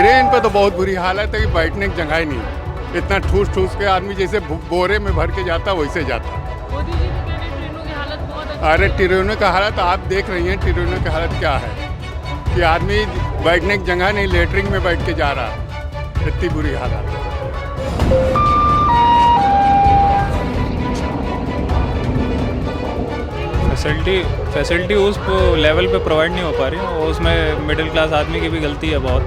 Train पे तो बहुत बुरी हालत है कि बैठने की जगह ही नहीं। इतना ठूस ठूस के आदमी जैसे बोरे में भर के जाता वैसे जाता। मोदी जी तो कह रहे हैं ट्रेनों की हालत बहुत अच्छी अरे है। ट्रेनों की हालत आप देख रही हैं, ट्रेनों की हालत क्या है कि आदमी बैठने की जगह नहीं, लेटरिन में बैठ के जा रहा है। इतनी बुरी हालत है। फैसिलिटी उस लेवल पे प्रोवाइड नहीं हो पा रही और उसमें मिडिल क्लास आदमी की भी गलती है बहुत,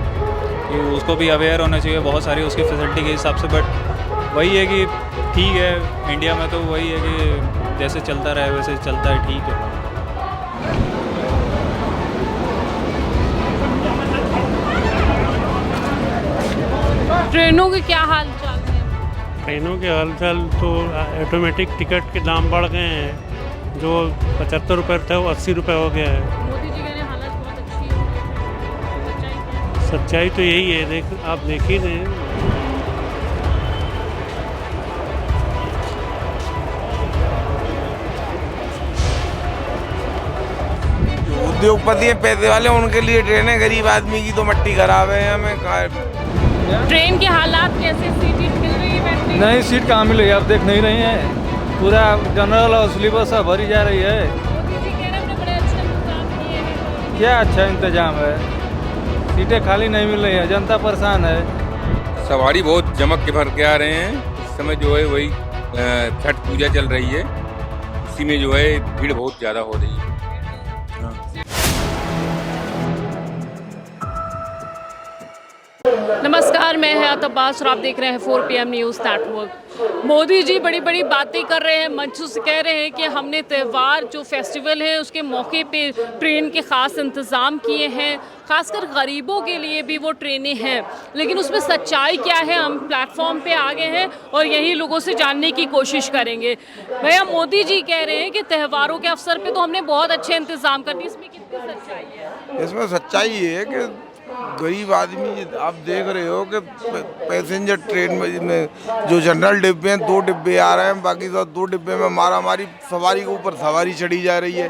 कि उसको भी अवेयर होना चाहिए बहुत सारी उसकी फैसिलिटी के हिसाब से। बट वही है कि ठीक है, इंडिया में तो वही है कि जैसे चलता रहे वैसे चलता है, ठीक है। ट्रेनों के क्या हाल चाल है? ट्रेनों के हालचाल तो ऑटोमेटिक टिकट के दाम बढ़ गए हैं। जो 75 रुपये थे वो 80 रुपये हो गया है। मोदी जी कह रहे हैं हालत बहुत अच्छी है। सच्चाई क्या है? सच्चाई तो यही है, आप देख ही रहे हैं। जो उद्योगपति हैं, पैसे वाले, उनके लिए ट्रेन है। गरीब आदमी की तो मट्टी खराब है। हमें ट्रेन के हालात कैसे? सीट मिल रही है बैठने की? नहीं, सीट कहाँ मिल रही है, आप देख नहीं रही हैं। पूरा जनरल और स्लीपर सब भरी जा रही है। मोदी जी कह रहे हैं हमने बड़े अच्छे इंतजाम किए हैं। क्या अच्छा इंतजाम है, सीटें खाली नहीं मिल रही हैं, जनता परेशान है। सवारी बहुत जमक के भर के आ रहे हैं। इस समय जो है वही छठ पूजा चल रही है, इसी में जो है भीड़ बहुत ज़्यादा हो रही है। नमस्कार, मैं हयात अब्बास और आप देख रहे हैं 4 PM news network. Modi ji बड़ी बड़ी बातें कर रहे हैं, मंच से कह रहे हैं कि हमने त्यौहार जो फेस्टिवल है उसके मौके पे ट्रेन के ख़ास इंतज़ाम किए हैं, खासकर गरीबों के लिए भी वो ट्रेनें हैं। लेकिन उसमें सच्चाई क्या है, हम प्लेटफॉर्म पे आ गए हैं और यही लोगों से जानने की कोशिश करेंगे। भैया, मोदी जी कह रहे हैं कि त्यौहारों के अवसर पे तो हमने बहुत अच्छे इंतज़ाम कर दिए, इसमें कितनी सच्चाई है? इसमें सच्चाई ये है कि गरीब आदमी, आप देख रहे हो कि पैसेंजर ट्रेन में जो जनरल डिब्बे हैं 2 डिब्बे आ रहे हैं, बाकी सब 2 डिब्बे में मारामारी, सवारी के ऊपर सवारी चढ़ी जा रही है।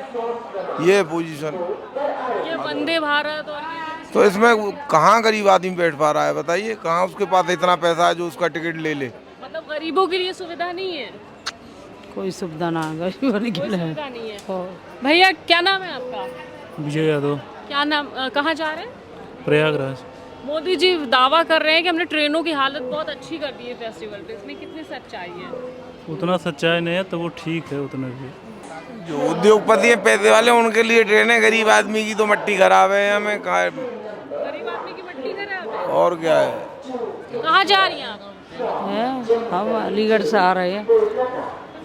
ये है पोजीशन। ये वंदे भारत और ये तो इसमें कहाँ गरीब आदमी बैठ पा रहा है बताइए? कहाँ उसके पास इतना पैसा है जो उसका टिकट ले ले? मतलब गरीबों के लिए सुविधा नहीं है। कोई सुविधा ना गरीबों के कोई लिए। सुविधा नहीं है। भैया, क्या नाम है आपका? विजय यादव, क्या नाम, कहाँ जा रहे हैं? प्रयागराज। मोदी जी दावा कर रहे हैं कि हमने ट्रेनों की हालत बहुत अच्छी कर दी है फेस्टिवल पे, इसमें कितनी सच्चाई है? उतना सच्चाई नहीं है तो वो ठीक है उतना भी। जो उद्योगपति हैं, पैसे वाले, उनके लिए ट्रेन है। गरीब आदमी की तो मट्टी खराब है। हमें गरीब आदमी की मट्टी खराब है। और क्या है? कहाँ जा रही हैं आप? हम अलीगढ़ से आ रहे हैं।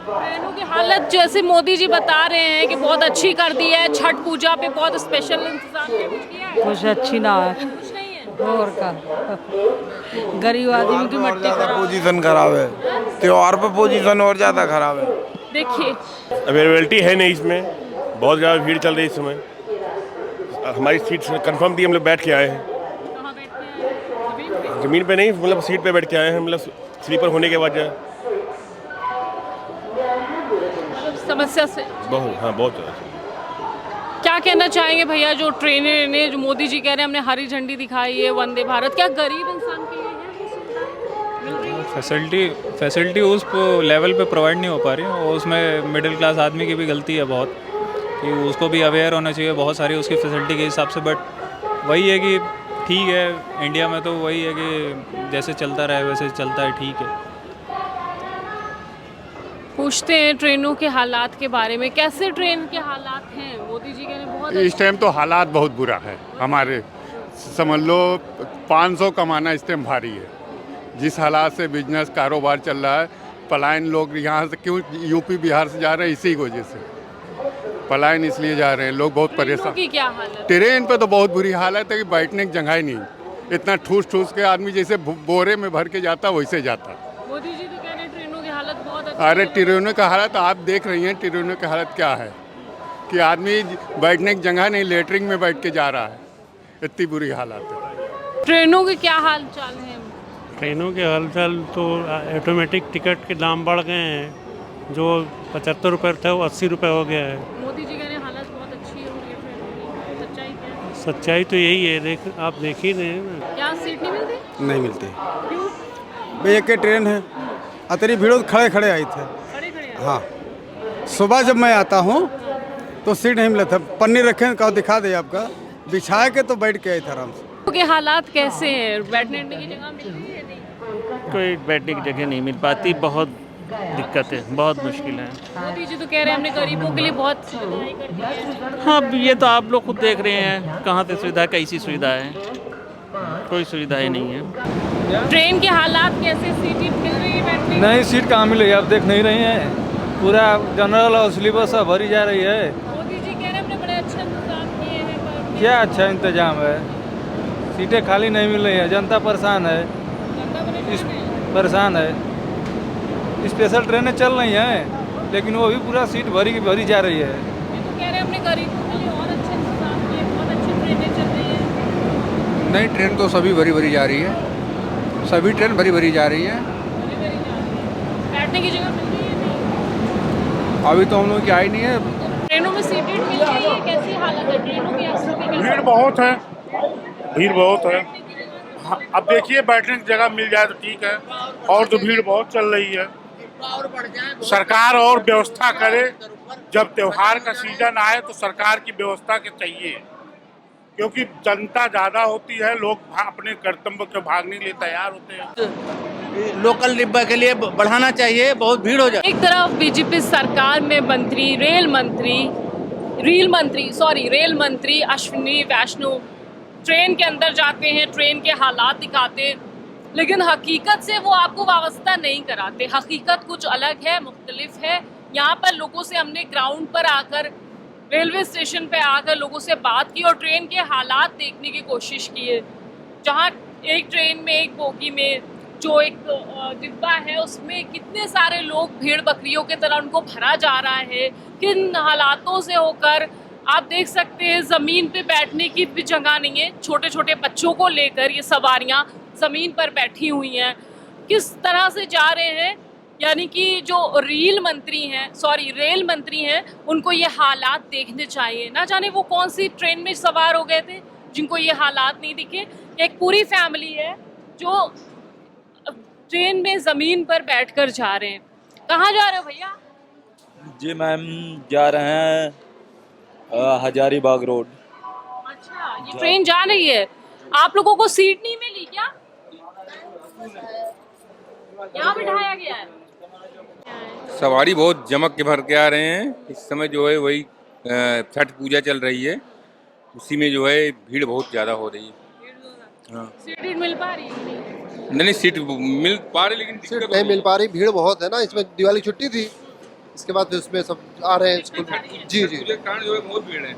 ट्रेनों की हालत जैसे मोदी जी बता रहे हैं कि बहुत अच्छी कर दी है, छठ पूजा पे बहुत स्पेशल इंतजाम किया है। कुछ अच्छी ना है कुछ नहीं है। और का गरीब आदमी की मट्टी खराब। पोजीशन खराब है, त्योहार पे पोजीशन और ज़्यादा खराब है। देखिए, अवेलेबिलिटी है नहीं, इसमें बहुत ज़्यादा भीड़ चल रही है इस समय। हमारी सीट कंफर्म थी, हम लोग बैठ के आए हैं। कहाँ बैठते हैं? जमीन पे? ज़मीन पे नहीं, मतलब सीट पे बैठ के आए हैं, मतलब स्लीपर होने के वजह मतलब समस्या से बहुत ज़्यादा। क्या कहना चाहेंगे भैया, जो ट्रेनें ने जो मोदी जी कह रहे हैं हमने हरी झंडी दिखाई है वंदे भारत, क्या गरीब इंसान के लिए है वो सुविधा मिल रही है? फैसिलिटी उस लेवल पे प्रोवाइड नहीं हो पा रही और उसमें मिडिल क्लास आदमी की भी गलती है बहुत, कि उसको भी अवेयर होना चाहिए बहुत सारी उसकी फैसिलिटी के हिसाब से। बट वही है कि ठीक है, इंडिया में तो वही है कि जैसे चलता रहे वैसे चलता है, ठीक है। पूछते हैं ट्रेनों के हालात के बारे में, कैसे ट्रेन के हालात हैं? मोदी जी कह रहे हैं बहुत इस टाइम तो हालात बहुत बुरा है हमारे। समझ लो 500 कमाना इस टाइम भारी है। जिस हालात से बिजनेस कारोबार चल रहा है, पलायन लोग यहाँ से क्यों यूपी बिहार से जा रहे हैं, इसी वजह से पलायन इसलिए जा रहे हैं। लोग बहुत ट्रेनों परेशान। की क्या हालत? ट्रेन पे तो बहुत बुरी हालत है कि बैठने की जगह ही नहीं। इतना ठूस ठूस के आदमी जैसे बोरे में भर के जाता वैसे जाता। मोदी जी तो कह रहे हैं ट्रेनों की हालत बहुत अच्छी अरे है। ट्रेनों की हालत आप देख रही हैं, ट्रेनों की हालत क्या है कि आदमी बैठने की जगह नहीं, लेटरिन में बैठ के जा रहा है। इतनी बुरी हालत है। ट्रेनों के क्या हाल चाल है? ट्रेनों के हालचाल तो ऑटोमेटिक टिकट के दाम बढ़ गए हैं। जो 75 रुपये थे वो 80 रुपये हो गया है। मोदी जी कह रहे हैं हालत बहुत अच्छी हो रही है ट्रेनों की, सच्चाई क्या है? सच्चाई तो यही है, आप देख ही रहे हैं ना। क्या सीट नहीं मिलती? नहीं मिलती क्यों? भैया के ट्रेन है, अतरी भीड़ खड़े खड़े आई थे। खड़े खड़े हैं। हाँ, सुबह जब मैं आता हूँ तो सीट नहीं मिला था। पन्नी रखे कहा दिखा दे आपका, बिछा के तो बैठ के आई था आराम से। के हालात कैसे हैं? बैठने की जगह मिल रही है नहीं? कोई बैठने की जगह नहीं मिल पाती, बहुत दिक्कत है, बहुत मुश्किल है। मोदी जी तो कह रहे हैं हमने गरीबों के लिए बहुत सुविधाएं कर दी हैं। हाँ, ये तो आप लोग खुद देख रहे हैं कहाँ से सुविधा, कैसी सुविधा है, कोई सुविधाएं नहीं है। ट्रेन के हालात कैसे? सीटें मिल रही है बैठने? नहीं, सीट कहाँ मिल रही है, आप देख नहीं रही हैं। पूरा जनरल और स्लीपर सब भरी जा रही है। मोदी जी कह रहे हैं हमने बड़े अच्छे इंतजाम किए हैं पर क्या अच्छा इंतजाम है, सीटें खाली नहीं मिल रही है, जनता परेशान है, परेशान है। स्पेशल ट्रेनें चल रही हैं लेकिन वो भी पूरा सीट भरी जा रही है। ये तो कह रहे हैं हमने गरीबों के लिए और अच्छे इंतजाम किए, बहुत अच्छी ट्रेनें चल रही हैं। नहीं, ट्रेन तो सभी भरी भरी जा रही है, सभी ट्रेन भरी भरी जा रही है। बैठने की जगह मिल रही है नहीं? अभी तो हम लोग की आई नहीं है। ट्रेनों में सीटें मिल रही है, कैसी हालत है ट्रेनों की? भीड़ बहुत है, भीड़ बहुत है। हाँ, अब देखिए बैठने की जगह मिल जाए तो ठीक है, और तो भीड़ बहुत चल रही है। सरकार और व्यवस्था करे, जब त्योहार का सीजन आए तो सरकार की व्यवस्था के चाहिए, क्योंकि जनता ज़्यादा होती है, लोग अपने कर्तव्य के भागने के लिए तैयार होते हैं। लोकल डिब्बा के लिए बढ़ाना चाहिए, बहुत भीड़ हो जाए। एक तरफ बीजेपी सरकार में मंत्री रेल मंत्री अश्विनी वैष्णव ट्रेन के अंदर जाते हैं, ट्रेन के हालात दिखाते हैं, लेकिन हकीकत से वो आपको वाबस्ता नहीं कराते। हकीकत कुछ अलग है, मुख्तलिफ है। यहाँ पर लोगों से हमने ग्राउंड पर आकर, रेलवे स्टेशन पे आकर लोगों से बात की और ट्रेन के हालात देखने की कोशिश की है। जहाँ एक ट्रेन में, एक बोगी में जो एक डिब्बा है उसमें कितने सारे लोग भीड़ बकरियों की तरह उनको भरा जा रहा है, किन हालातों से होकर आप देख सकते हैं। ज़मीन पे बैठने की भी जगह नहीं है, छोटे छोटे बच्चों को लेकर ये सवारियां ज़मीन पर बैठी हुई हैं। किस तरह से जा रहे हैं, यानी कि जो रेल मंत्री हैं उनको ये हालात देखने चाहिए। ना जाने वो कौन सी ट्रेन में सवार हो गए थे जिनको ये हालात नहीं दिखे। एक पूरी फैमिली है जो ट्रेन में ज़मीन पर बैठकर जा रहे हैं। कहाँ जा रहे हो भैया? जी मैम, जा रहे हैं हजारीबाग रोड। अच्छा, ये ट्रेन जा रही है, आप लोगों को सीट नहीं मिली क्या? यहाँ बिठाया गया है। सवारी बहुत जमक के भर के आ रहे हैं। इस समय जो है वही छठ पूजा चल रही है, उसी में जो है भीड़ बहुत ज़्यादा हो रही है। हाँ, सीट मिल पा रही है? नहीं, सीट मिल पा रही, लेकिन सीट नहीं मिल पा रही, भीड़ बहुत है ना। इसमें दिवाली छुट्टी थी, इसके बाद उसमें सब आ रहे हैं स्कूल। जी, कारण जो है बहुत भीड़ है।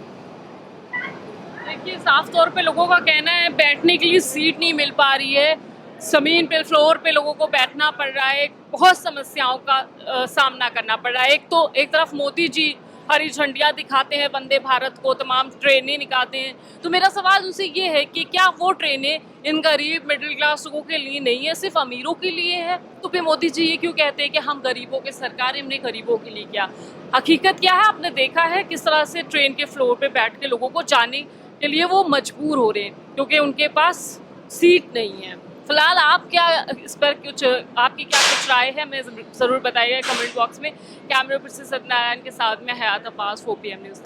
देखिए, साफ तौर पे लोगों का कहना है बैठने के लिए सीट नहीं मिल पा रही है, ज़मीन पे, फ्लोर पे लोगों को बैठना पड़ रहा है, बहुत समस्याओं का सामना करना पड़ रहा है। एक तरफ मोदी जी हरी झंडियाँ दिखाते हैं वंदे भारत को, तमाम ट्रेनें निकालते हैं, तो मेरा सवाल उनसे ये है कि क्या वो ट्रेनें इन गरीब मिडिल क्लास लोगों के लिए नहीं है, सिर्फ अमीरों के लिए है? तो फिर मोदी जी ये क्यों कहते हैं कि हम गरीबों की सरकार है, हमने गरीबों के लिए क्या? हकीकत क्या है? आपने देखा है किस तरह से ट्रेन के फ्लोर पे बैठ के लोगों को जाने के लिए वो मजबूर हो रहे हैं क्योंकि उनके पास सीट नहीं है। फिलहाल आप क्या इस पर आपकी क्या कुछ राय है, हमें ज़रूर बताइएगा कमेंट बॉक्स में। कैमरे पर से सत्यनारायण के साथ में हयात अब्बास, 4 PM न्यूज़।